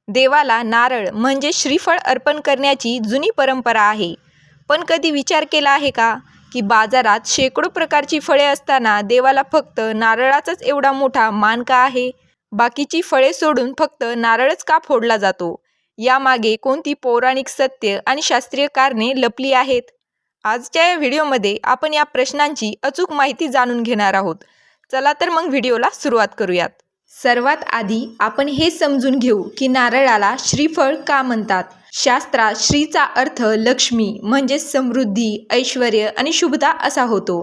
देवाला नारळ म्हणजे श्रीफळ अर्पण करण्याची जुनी परंपरा आहे. पण कधी विचार केला आहे का की बाजारात शेकडो प्रकारची फळे असताना देवाला फक्त नारळाचाच एवढा मोठा मान का आहे? बाकीची फळे सोडून फक्त नारळच का फोडला जातो? यामागे कोणती पौराणिक सत्य आणि शास्त्रीय कारणे लपली आहेत? आजच्या या व्हिडिओमध्ये आपण या प्रश्नांची अचूक माहिती जाणून घेणार आहोत. चला तर मग व्हिडिओला सुरुवात करूयात. सर्वात आधी आपण हे समजून घेऊ की नारळाला श्रीफळ का म्हणतात. शास्त्रात श्रीचा अर्थ लक्ष्मी म्हणजे समृद्धी, ऐश्वर्य आणि शुभता असा होतो.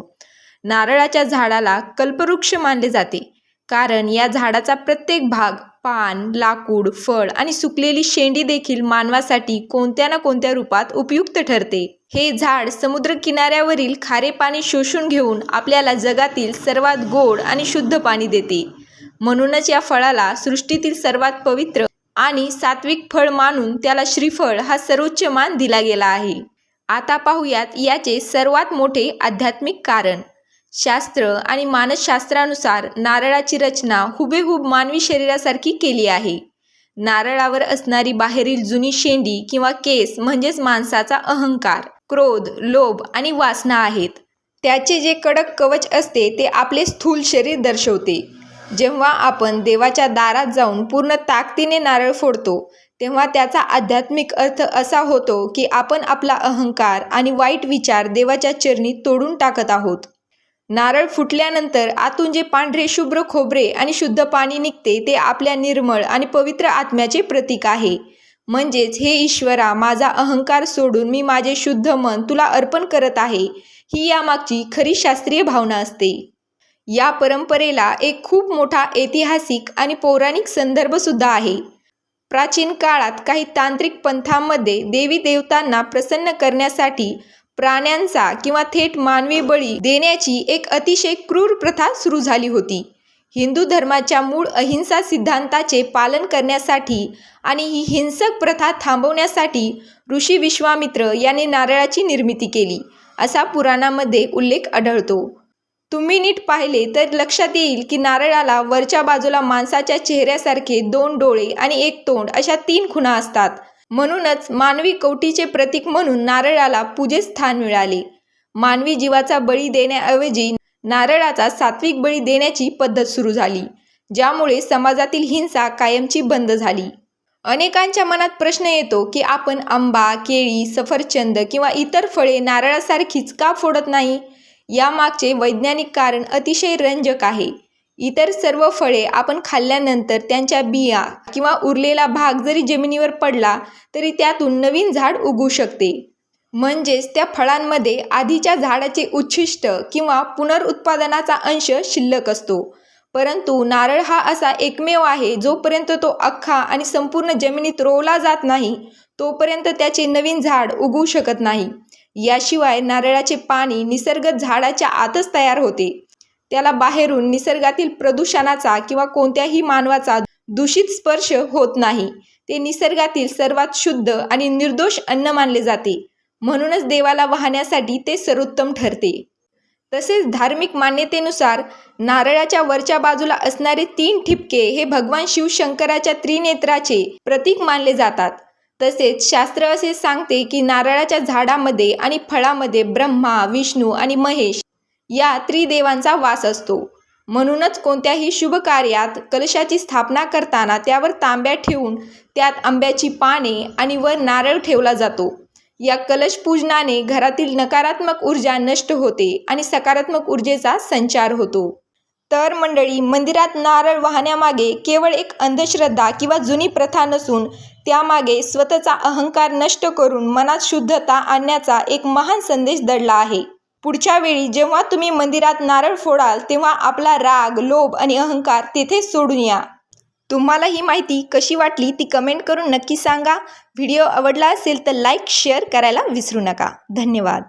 नारळाच्या झाडाला कल्पवृक्ष मानले जाते कारण या झाडाचा प्रत्येक भाग, पान, लाकूड, फळ आणि सुकलेली शेंडी देखील मानवासाठी कोणत्या ना कोणत्या रूपात उपयुक्त ठरते. हे झाड समुद्र किनाऱ्यावरील खारे पाणी शोषून घेऊन आपल्याला जगातील सर्वात गोड आणि शुद्ध पाणी देते. म्हणूनच या फळाला सृष्टीतील सर्वात पवित्र आणि सात्विक फळ मानून त्याला श्रीफळ हा सर्वोच्च मान दिला गेला आहे. आता पाहूयात याचे सर्वात मोठे आध्यात्मिक कारण. शास्त्र आणि मानसशास्त्रानुसार नारळाची रचना हुबेहूब मानवी शरीरासारखी केली आहे. नारळावर असणारी बाहेरील जुनी शेंडी किंवा केस म्हणजेच माणसाचा अहंकार, क्रोध, लोभ आणि वासना आहेत. त्याचे जे कडक कवच असते ते आपले स्थूल शरीर दर्शवते. जेव्हा आपण देवाच्या दारात जाऊन पूर्ण ताकदीने नारळ फोडतो तेव्हा त्याचा आध्यात्मिक अर्थ असा होतो की आपण आपला अहंकार आणि वाईट विचार देवाच्या चरणी तोडून टाकत आहोत. नारळ फुटल्यानंतर आतून जे पांढरे शुभ्र खोबरे आणि शुद्ध पाणी निघते ते आपल्या निर्मळ आणि पवित्र आत्म्याचे प्रतीक आहे. म्हणजेच हे ईश्वरा, माझा अहंकार सोडून मी माझे शुद्ध मन तुला अर्पण करत आहे, ही यामागची खरी शास्त्रीय भावना असते. या परंपरेला एक खूप मोठा ऐतिहासिक आणि पौराणिक संदर्भसुद्धा आहे. प्राचीन काळात काही तांत्रिक पंथांमध्ये देवी देवतांना प्रसन्न करण्यासाठी प्राण्यांचा किंवा थेट मानवी बळी देण्याची एक अतिशय क्रूर प्रथा सुरू झाली होती. हिंदू धर्माच्या मूळ अहिंसा सिद्धांताचे पालन करण्यासाठी आणि ही हिंसक प्रथा थांबवण्यासाठी ऋषी विश्वामित्र यांनी नारळाची निर्मिती केली असा पुराणामध्ये उल्लेख आढळतो. तुम्ही नीट पाहिले तर लक्षात येईल की नारळाला वरच्या बाजूला माणसाच्या चेहऱ्यासारखे 2 डोळे आणि 1 तोंड अशा 3 खुणा असतात. म्हणूनच मानवी कवटीचे प्रतीक म्हणून नारळाला पूजेत स्थान मिळाले. मानवी जीवाचा बळी देण्याऐवजी नारळाचा सात्विक बळी देण्याची पद्धत सुरू झाली, ज्यामुळे समाजातील हिंसा कायमची बंद झाली. अनेकांच्या मनात प्रश्न येतो की आपण आंबा, केळी, सफरचंद किंवा इतर फळे नारळासारखीच का फोडत नाही? यामागचे वैज्ञानिक कारण अतिशय रंजक आहे. इतर सर्व फळे आपण खाल्ल्यानंतर त्यांच्या बिया किंवा उरलेला भाग जरी जमिनीवर पडला तरी त्यातून नवीन झाड उगवू शकते. म्हणजेच त्या फळांमध्ये आधीच्या झाडाचे उच्छिष्ट किंवा पुनरुत्पादनाचा अंश शिल्लक असतो. परंतु नारळ हा असा एकमेव आहे जोपर्यंत तो अख्खा आणि संपूर्ण जमिनीत रोवला जात नाही तोपर्यंत त्याचे नवीन झाड उगवू शकत नाही. याशिवाय नारळाचे पाणी निसर्गत झाडाच्या आतच तयार होते. त्याला बाहेरून निसर्गातील प्रदूषणाचा किंवा कोणत्याही मानवाचा दूषित स्पर्श होत नाही. ते निसर्गातील सर्वात शुद्ध आणि निर्दोष अन्न मानले जाते. म्हणूनच देवाला वाहण्यासाठी ते सर्वोत्तम ठरते. तसेच धार्मिक मान्यतेनुसार नारळाच्या वरच्या बाजूला असणारे 3 ठिपके हे भगवान शिवशंकराच्या त्रिनेत्राचे प्रतीक मानले जातात. तसेच शास्त्र असे सांगते की नारळाच्या झाडामध्ये आणि फळामध्ये ब्रह्मा, विष्णू आणि महेश या त्रिदेवांचा वास असतो. म्हणूनच कोणत्याही शुभ कार्यात कलशाची स्थापना करताना त्यावर तांब्या ठेवून त्यात आंब्याची पाने आणि वर नारळ ठेवला जातो. या कलश पूजनाने घरातील नकारात्मक ऊर्जा नष्ट होते आणि सकारात्मक ऊर्जेचा संचार होतो. तर मंडळी, मंदिरात नारळ वाहण्यामागे केवळ एक अंधश्रद्धा किंवा जुनी प्रथा नसून त्यामागे स्वतःचा अहंकार नष्ट करून मनात शुद्धता आणण्याचा एक महान संदेश दडला आहे. पुढच्या वेळी जेव्हा तुम्ही मंदिरात नारळ फोडाल तेव्हा आपला राग, लोभ आणि अहंकार तेथेच सोडून या. तुम्हाला ही माहिती कशी वाटली ती कमेंट करून नक्की सांगा. व्हिडिओ आवडला असेल तर लाईक, शेअर करायला विसरू नका. धन्यवाद.